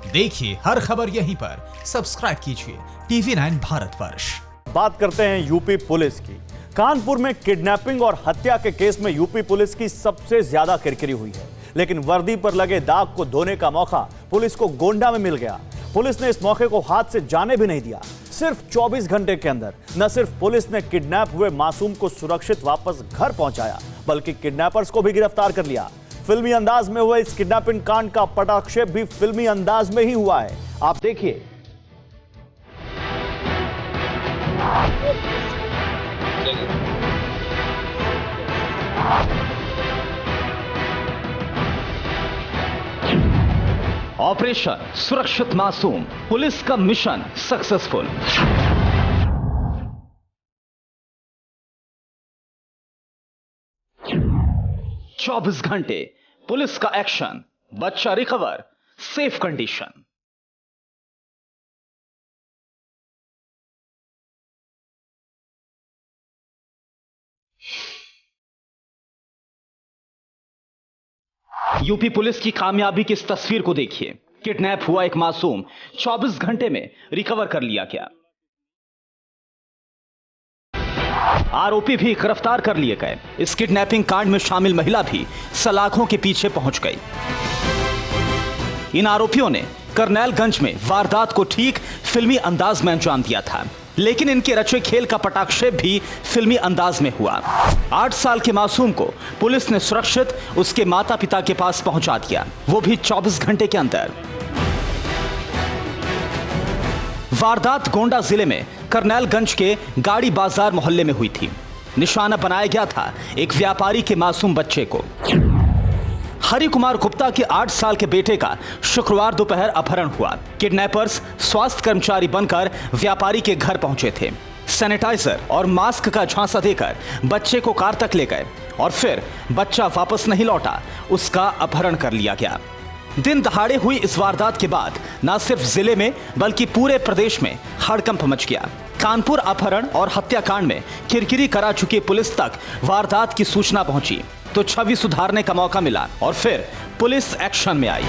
देखिए हर खबर यहीं पर, सब्सक्राइब कीजिए TV9 भारतवर्ष। बात करते हैं यूपी पुलिस की। कानपुर में किडनैपिंग और हत्या के केस में यूपी पुलिस की सबसे ज्यादा किरकिरी हुई है, लेकिन वर्दी पर लगे दाग को धोने का मौका पुलिस को गोंडा में मिल गया। पुलिस ने इस मौके को हाथ से जाने भी नहीं दिया। सिर्फ 24 घंटे के अंदर न सिर्फ पुलिस ने किडनैप हुए मासूम को सुरक्षित वापस घर पहुंचाया, बल्कि किडनैपर्स को भी गिरफ्तार कर लिया। फिल्मी अंदाज में हुए इस किडनैपिंग कांड का पटाक्षेप भी फिल्मी अंदाज में ही हुआ है। आप देखिए। ऑपरेशन सुरक्षित मासूम, पुलिस का मिशन सक्सेसफुल। 24 घंटे पुलिस का एक्शन, बच्चा recover, safe condition. UP police की कामयाबी की इस तस्वीर को देखिए। किडनैप हुआ एक मासूम 24 घंटे में रिकवर कर लिया गया। आरोपी भी गिरफ्तार कर लिए गए। इस किडनैपिंग कांड में शामिल महिला भी सलाखों के पीछे पहुंच गई। इन आरोपियों ने करनैलगंज में वारदात को ठीक फिल्मी अंदाज में अंजाम दिया था, लेकिन इनके रचे खेल का पटाक्षेप भी फिल्मी अंदाज में हुआ। 8 साल के मासूम को पुलिस ने सुरक्षित उसके माता पिता के पास पहुंचा दिया, वो भी 24 घंटे के अंदर। वारदात गोंडा जिले में करनैलगंज के गाड़ी बाजार मोहल्ले में हुई थी। निशाना बनाया गया था एक व्यापारी के मासूम बच्चे को। हरि कुमार गुप्ता के 8 साल के बेटे का शुक्रवार दोपहर अपहरण हुआ। किडनैपर्स स्वास्थ्य कर्मचारी बनकर व्यापारी के घर पहुंचे थे। सैनिटाइजर और मास्क का झांसा देकर बच्चे को कार तक ले गए और फिर बच्चा वापस नहीं लौटा, उसका अपहरण कर लिया गया। दिन दहाड़े हुई इस वारदात के बाद न सिर्फ जिले में बल्कि पूरे प्रदेश में हड़कंप मच गया। कानपुर अपहरण और हत्याकांड में किरकिरी करा चुकी पुलिस तक वारदात की सूचना पहुंची तो छवि सुधारने का मौका मिला और फिर पुलिस एक्शन में आई।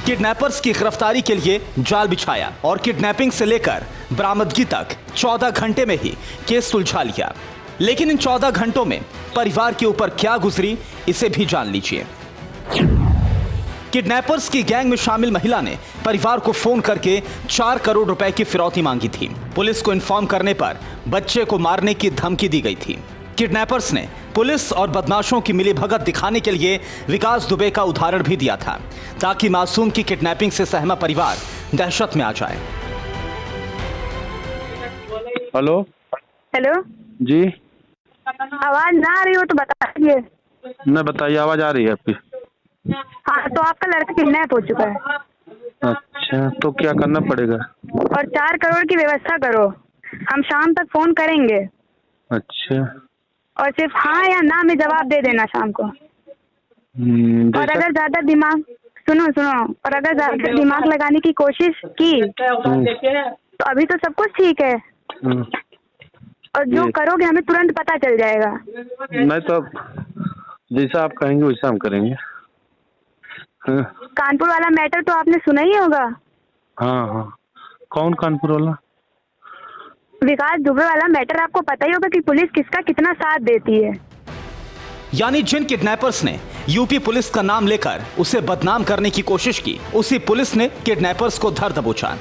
किडनैपर्स की गिरफ्तारी के लिए जाल बिछाया और किडनैपिंग से लेकर बरामदगी तक 14 घंटे में ही केस सुलझा लिया। लेकिन इन 14 घंटों में परिवार के ऊपर क्या गुजरी, इसे भी जान लीजिए। किडनैपर्स की गैंग में शामिल महिला ने परिवार को फोन करके 4 करोड़ रुपए की फिरौती मांगी थी। पुलिस को इन्फॉर्म करने पर बच्चे को मारने की धमकी दी गई थी। किडनैपर्स ने पुलिस और बदमाशों की मिलीभगत दिखाने के लिए विकास दुबे का उदाहरण भी दिया था, ताकि मासूम की किडनैपिंग से सहमा परिवार दहशत में आ जाए। हेलो हेलो जी। आवाज ना आ रही हो तो बता दीजिए। नहीं बताइए, आवाज आ रही है आपकी। हाँ, तो आपका लड़का किडनैप हो चुका है। अच्छा, तो क्या करना पड़ेगा? और 4 करोड़ की व्यवस्था करो, हम शाम तक फोन करेंगे। अच्छा। और सिर्फ हाँ या ना में जवाब दे देना शाम को। और अगर ज्यादा दिमाग सुनो और अगर ज्यादा दिमाग लगाने की कोशिश की तो अभी तो सब कुछ ठीक है, और जो करोगे हमें तुरंत पता चल जाएगा। नहीं तो जैसा आप कहेंगे वैसा हम करेंगे। हाँ। कानपुर वाला मैटर तो आपने सुना ही होगा। हाँ। कौन कानपुर वाला? विकास दुबे वाला मैटर आपको पता ही होगा कि पुलिस किसका कितना साथ देती है। यानी जिन किडनैपर्स ने यूपी पुलिस का नाम लेकर उसे बदनाम करने की कोशिश की, उसी पुलिस ने किडनैपर्स को धर दबोचा।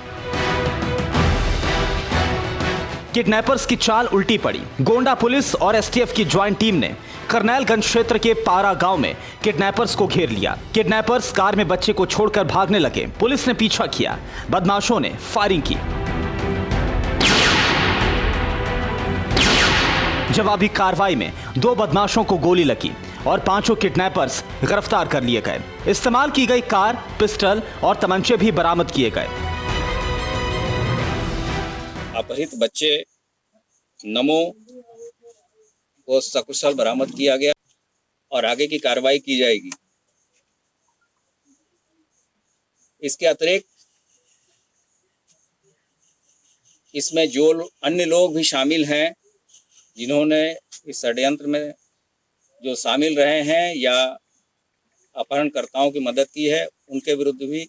किडनैपर्स की चाल उल्टी पड़ी। गोंडा पुलिस और एसटीएफ की ज्वाइंट टीम ने करनैलगंज क्षेत्र के पारा गांव में किडनैपर्स को घेर लिया। किडनैपर्स कार में बच्चे को छोड़कर भागने लगे। पुलिस ने पीछा किया, बदमाशों ने फायरिंग की। जवाबी कार्रवाई में 2 बदमाशों को गोली लगी और 5 किडनैपर्स गिरफ्तार कर लिए गए। इस्तेमाल की गई कार, पिस्टल और तमंचे भी बरामद किए गए। अपहृत बच्चे नमो को सकुशल बरामद किया गया और आगे की कार्रवाई की जाएगी। इसके अतिरिक्त इसमें जो अन्य लोग भी शामिल हैं, जिन्होंने इस षड्यंत्र में जो शामिल रहे हैं या अपहरणकर्ताओं की मदद की है उनके विरुद्ध भी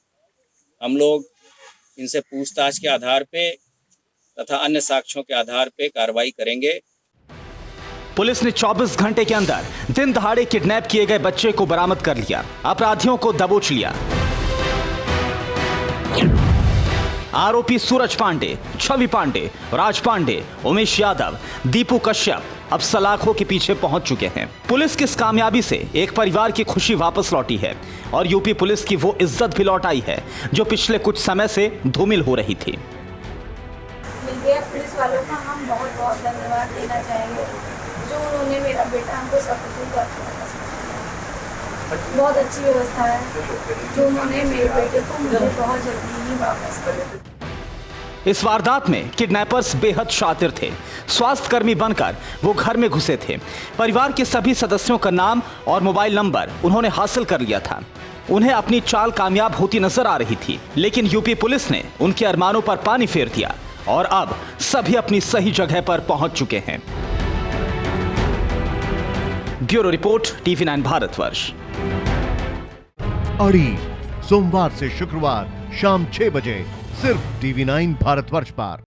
हम लोग इनसे पूछताछ के आधार पे तथा अन्य साक्ष्यों के आधार पे कार्रवाई करेंगे। पुलिस ने 24 घंटे के अंदर दिन दहाड़े किडनैप किए गए बच्चे को बरामद कर लिया, अपराधियों को दबोच लिया। आरोपी सूरज पांडे, छवि पांडे, राज पांडे, उमेश यादव, दीपू कश्यप अब सलाखों के पीछे पहुंच चुके हैं। पुलिस की इस कामयाबी से एक परिवार की खुशी वापस लौटी है और यूपी पुलिस की वो इज्जत भी लौट आई है जो पिछले कुछ समय से धूमिल हो रही थी। पुलिस वालों का हम बहुत बहुत धन्यवाद देना चाहेंगे जो उन्होंने मेरा बेटा हमको सकुशल रखा। बहुत अच्छी व्यवस्था है जो उन्होंने मेरे बेटे को मुझे बहुत जल्दी ही वापस कर। इस वारदात में किडनैपर्स बेहद शातिर थे। स्वास्थ्यकर्मी बनकर वो घर में घुसे थे। परिवार के सभी सदस्यों का नाम और मोबाइल नंबर उन्होंने हासिल कर लिया था। उन्हें अपनी चाल कामयाब होती नजर आ रही थी, लेकिन यूपी पुलिस ने उनके अरमानों पर पानी फेर दिया और अब सभी अपनी सही जगह पर पहुंच चुके हैं। Bureau report, TV9 Bharatvarsh. अड़ी सोमवार से शुक्रवार शाम 6 बजे सिर्फ TV9 भारतवर्ष पर।